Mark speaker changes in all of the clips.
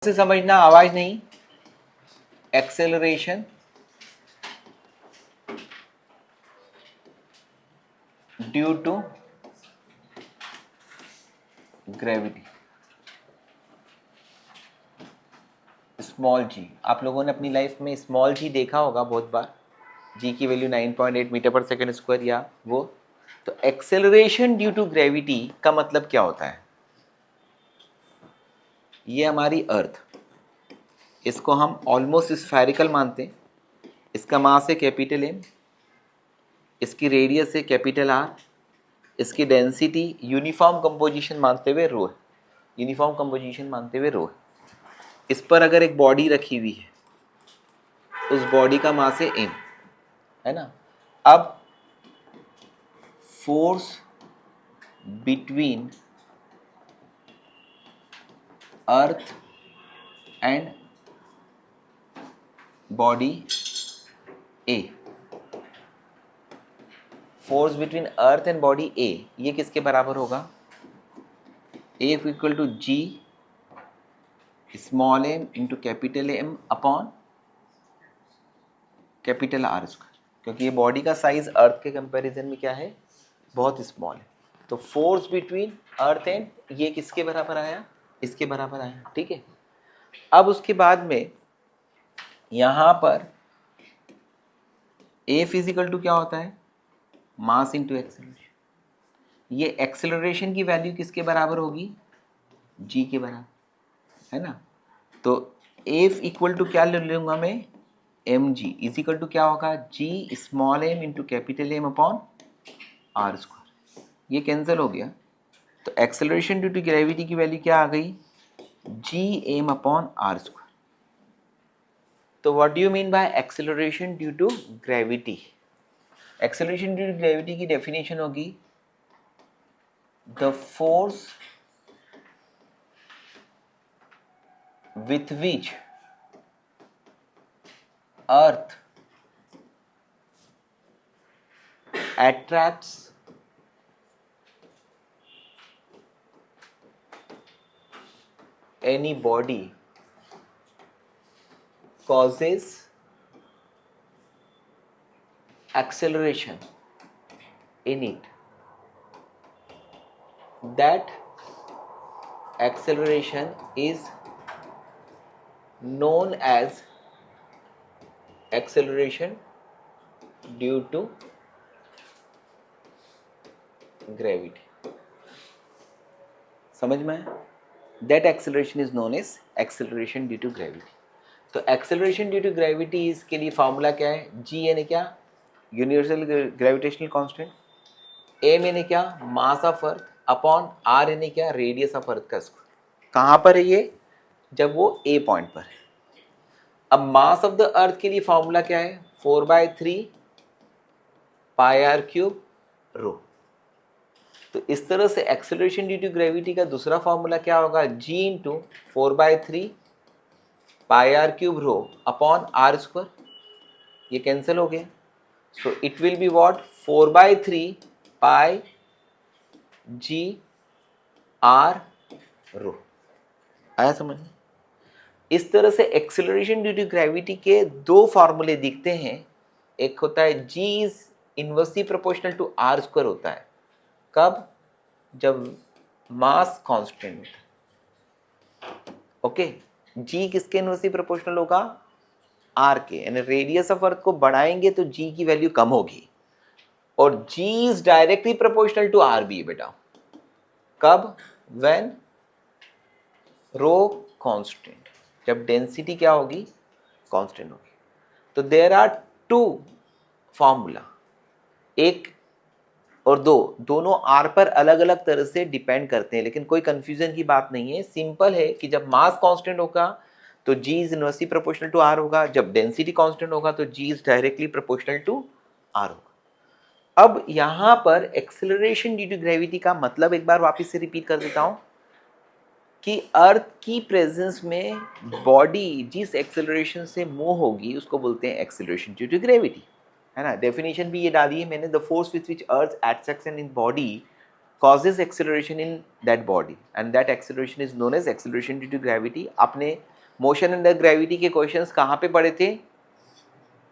Speaker 1: से समझना, आवाज नहीं। Acceleration due to gravity, small G. आप लोगों ने अपनी लाइफ में स्मॉल जी देखा होगा बहुत बार, जी की वैल्यू 9.8 मीटर पर सेकेंड स्क्वायर या वो। तो एक्सेलरेशन ड्यू टू ग्रेविटी का मतलब क्या होता है? ये हमारी अर्थ, इसको हम ऑलमोस्ट स्फेरिकल मानते हैं। इसका मास है कैपिटल एम, इसकी रेडियस है कैपिटल आर, इसकी डेंसिटी यूनिफॉर्म कंपोजिशन मानते हुए रो है, यूनिफॉर्म कंपोजिशन मानते हुए रो है। इस पर अगर एक बॉडी रखी हुई है, उस बॉडी का मास है एम, है ना। अब force between earth and body A, force between earth and body A, ये किसके बराबर होगा? A equal to G small M into capital M upon capital R square, क्योंकि ये बॉडी का साइज अर्थ के कंपैरिजन में क्या है, बहुत स्मॉल है। तो फोर्स बिटवीन अर्थ एंड ये किसके बराबर आया? इसके बराबर आया, ठीक है। अब उसके बाद में यहां पर ए फिजिकल टू क्या होता है? Mass into acceleration. ये एक्सेलरेशन की वैल्यू किसके बराबर होगी? जी के बराबर, है ना। तो एफ इक्वल टू क्या ले लूंगा मैं? M G is equal to क्या होगा? G small M into capital M upon are square. ये कैंसिल हो गया, तो एक्सेलरेशन ड्यू टू ग्रेविटी की वैल्यू क्या आ गई? G M upon are square. तो what do you mean by acceleration due to gravity? Acceleration due to gravity की डेफिनेशन होगी the force with which earth attracts any body causes acceleration in it. That acceleration is known as acceleration due to gravity. समझ में? That acceleration is known as acceleration due to gravity. तो acceleration due to gravity इसके लिए formula क्या है? G यानी क्या? Universal gravitational constant. M यानी क्या? Mass of earth upon R यानी क्या? रेडियस ऑफ अर्थ का स्क्वायर। कहाँ पर है ये? जब वो A पॉइंट पर है। अब मास ऑफ द अर्थ के लिए फॉर्मूला क्या है? 4/3 पाई आर क्यूब रो। तो इस तरह से एक्सेलरेशन ड्यू टू ग्रेविटी का दूसरा फॉर्मूला क्या होगा? G into 4/3 pi R cube rho upon are square. ये कैंसिल हो गया, so it will be what? 4/3 pi G R rho. आया समझ? इस तरह से एक्सेलरेशन ड्यू टू ग्रेविटी के दो फॉर्मूले दिखते हैं। एक होता है G is inversely proportional to r square होता है। कब? जब मास कांस्टेंट। ओके, G किसके इनवर्सली प्रोपोर्शनल होगा? आर के, यानी रेडियस ऑफ अर्थ को बढ़ाएंगे तो G की वैल्यू कम होगी। और G is directly proportional to r बी बेटा। कब? व्हेन रो कांस्टेंट, जब डेंसिटी क्या होगी? कांस्टेंट होगी। तो देयर आर टू फॉर्मूला, एक और दो, दोनों आर पर अलग अलग तरह से डिपेंड करते हैं, लेकिन कोई कंफ्यूजन की बात नहीं है। सिंपल है कि जब मास कांस्टेंट होगा तो G is inversely proportional to r होगा, जब डेंसिटी कांस्टेंट होगा तो G is directly proportional to r होगा। अब यहां पर एक्सेलरेशन ड्यू टू ग्रेविटी का मतलब एक बार वापस से रिपीट कर देता हूं कि अर्थ की प्रेजेंस में बॉडी जिस एक्सेलरेशन से मूव होगी उसको बोलते हैं एक्सेलरेशन ड्यू टू ग्रेविटी, है ना। डेफिनेशन भी ये डाली है मैंने, the force with which earth acts in body causes acceleration in that body and that acceleration is known as acceleration due to gravity। आपने मोशन अंडर ग्रेविटी के questions कहाँ पे पढ़े थे?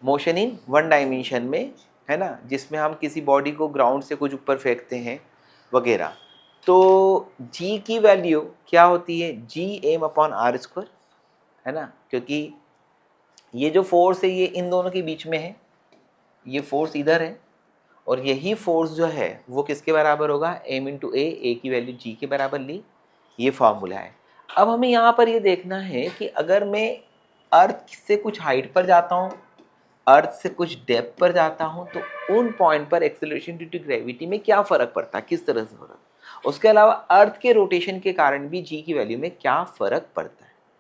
Speaker 1: मोशन इन वन डायमेंशन में, है ना, जिसमें हम किसी बॉडी को ग्राउंड से कुछ ऊपर फेंकते हैं वगैरह। तो जी की वैल्यू क्या होती है? G M upon are square, है ना, क्योंकि ये जो फोर्स है ये इन दोनों के बीच में है, ये फोर्स इधर है, और यही फोर्स जो है वो किसके बराबर होगा? एम इंटू ए की वैल्यू जी के बराबर ली, ये फॉर्मूला है। अब हमें यहाँ पर ये देखना है कि अगर मैं अर्थ से कुछ हाइट पर जाता हूँ, अर्थ से कुछ डेप्थ पर जाता हूँ, तो उन पॉइंट पर एक्सेलरेशन ड्यू टू ग्रेविटी में क्या फ़र्क पड़ता है, किस तरह से फ़र्क, उसके अलावा अर्थ के रोटेशन के कारण भी जी की वैल्यू में क्या फ़र्क पड़ता है।